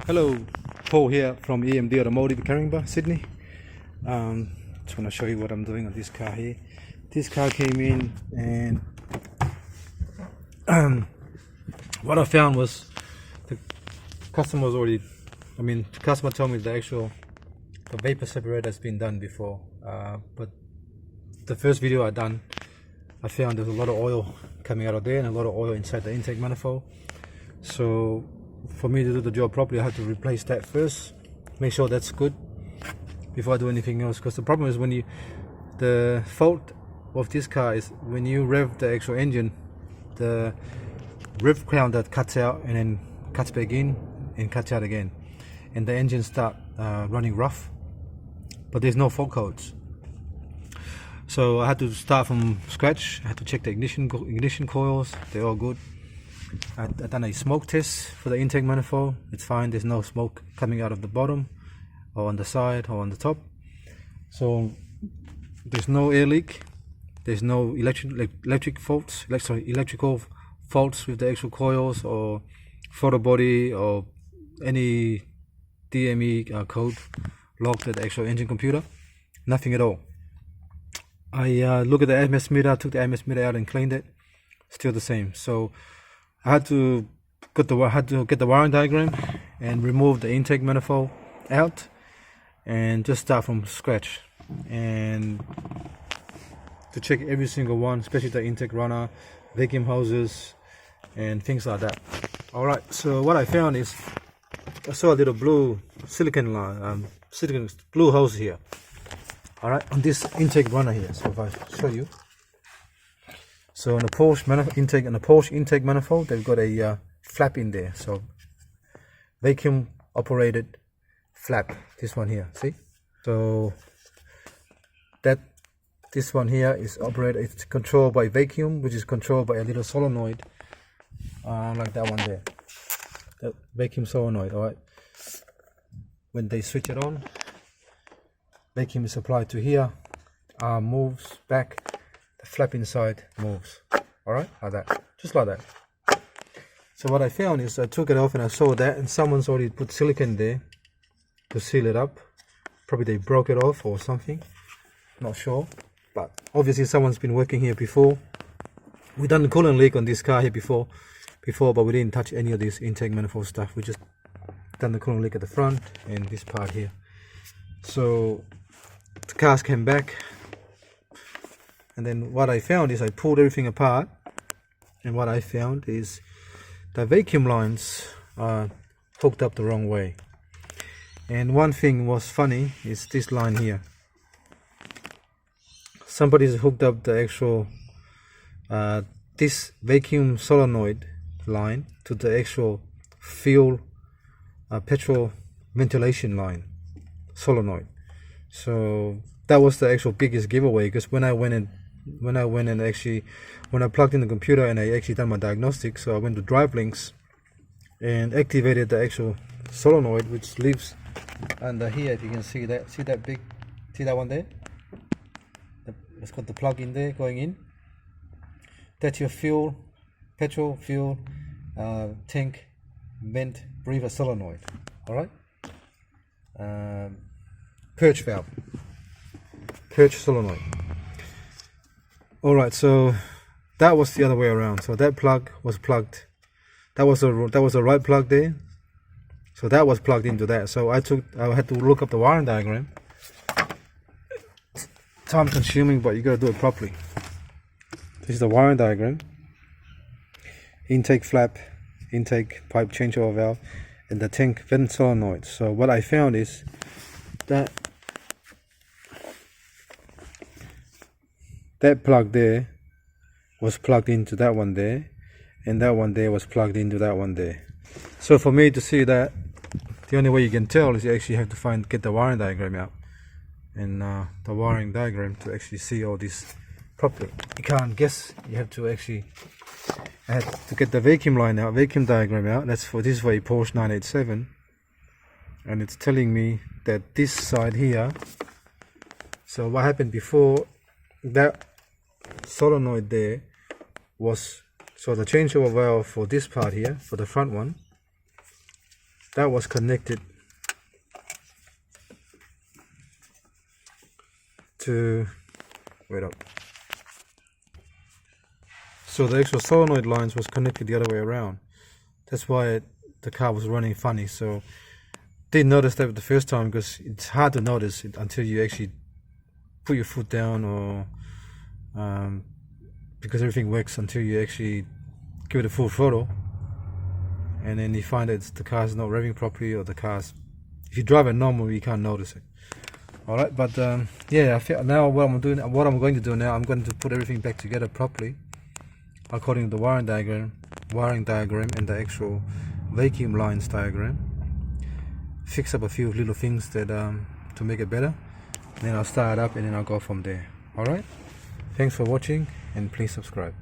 Hello, Paul here from EMD Automotive, Caringbah, Sydney. Just want to show you what I'm doing on this car here. This car came in and what I found was the customer was already, the customer told me the vapor separator has been done before, but the first video I done, I found there's a lot of oil coming out of there and a lot of oil inside the intake manifold. So for me to do the job properly, I have to replace that first, make sure that's good before I do anything else. Because the problem is the fault of this car is when you rev the actual engine, the rev crown that cuts out and then cuts back in and cuts out again, and the engine start running rough, but there's no fault codes. So I had to start from scratch. I had to check the ignition coils, they're all good. I've done a smoke test for the intake manifold. It's fine, there's no smoke coming out of the bottom or on the side or on the top. So there's no air leak, there's no electrical faults with the actual coils or throttle body or any DME code logged at the actual engine computer. Nothing at all. I look at the MS meter, took the MS meter out and cleaned it, still the same. So I had to get the wiring diagram and remove the intake manifold out and just start from scratch and to check every single one, especially the intake runner, vacuum hoses and things like that. Alright, so what I found is I saw a little blue silicon line, blue hose here. Alright, on this intake runner here. So if I show you, so on the Porsche intake manifold, they've got a flap in there. So vacuum operated flap. This one here, see? So this one here is operated. It's controlled by vacuum, which is controlled by a little solenoid, like that one there. The vacuum solenoid. All right. When they switch it on, vacuum is applied to here. Arm moves back. The flap inside moves. Alright, like that. Just like that. So what I found is I took it off and I saw that, and someone's already put silicone there to seal it up. Probably they broke it off or something. Not sure. But obviously someone's been working here before. We done the coolant leak on this car here before, but we didn't touch any of this intake manifold stuff. We just done the coolant leak at the front and this part here. So the cars came back. And then what I found is I pulled everything apart, and what I found is the vacuum lines are hooked up the wrong way. And one thing was funny is this line here. Somebody's hooked up the actual this vacuum solenoid line to the actual fuel petrol ventilation line solenoid. So that was the actual biggest giveaway, because when I plugged in the computer and I actually done my diagnostics, so I went to drive links and activated the actual solenoid, which lives under here. If you can see that, see that one there? It's got the plug in there going in. That's your petrol fuel tank vent breather solenoid. All right. Purge valve. Purge solenoid. Alright, so that was the other way around. So that plug was plugged. That was a right plug there. So that was plugged into that. So I had to look up the wiring diagram. Time consuming, but you gotta do it properly. This is the wiring diagram. Intake flap, intake pipe changeover valve, and the tank vent solenoid. So what I found is that plug there was plugged into that one there, and that one there was plugged into that one there. So for me to see that, the only way you can tell is you actually have to get the wiring diagram out, and the wiring diagram to actually see all this properly. You can't guess. You have to actually. I had to get the vacuum line out, vacuum diagram out. That's for this way Porsche 987, and it's telling me that this side here. So what happened before that solenoid there was, so the changeover valve for this part here, for the front one, that was connected to, wait up, so the actual solenoid lines was connected the other way around. That's why the car was running funny. So didn't notice that the first time, because it's hard to notice it until you actually put your foot down, or because everything works until you actually give it a full throttle, and then you find that the car's not revving properly, or the car's, if you drive it normal, you can't notice it. All right, but yeah, I feel now what I'm going to do now, I'm going to put everything back together properly according to the wiring diagram, and the actual vacuum lines diagram. Fix up a few little things that to make it better. Then I'll start it up, and then I'll go from there. All right. Thanks for watching, and please subscribe.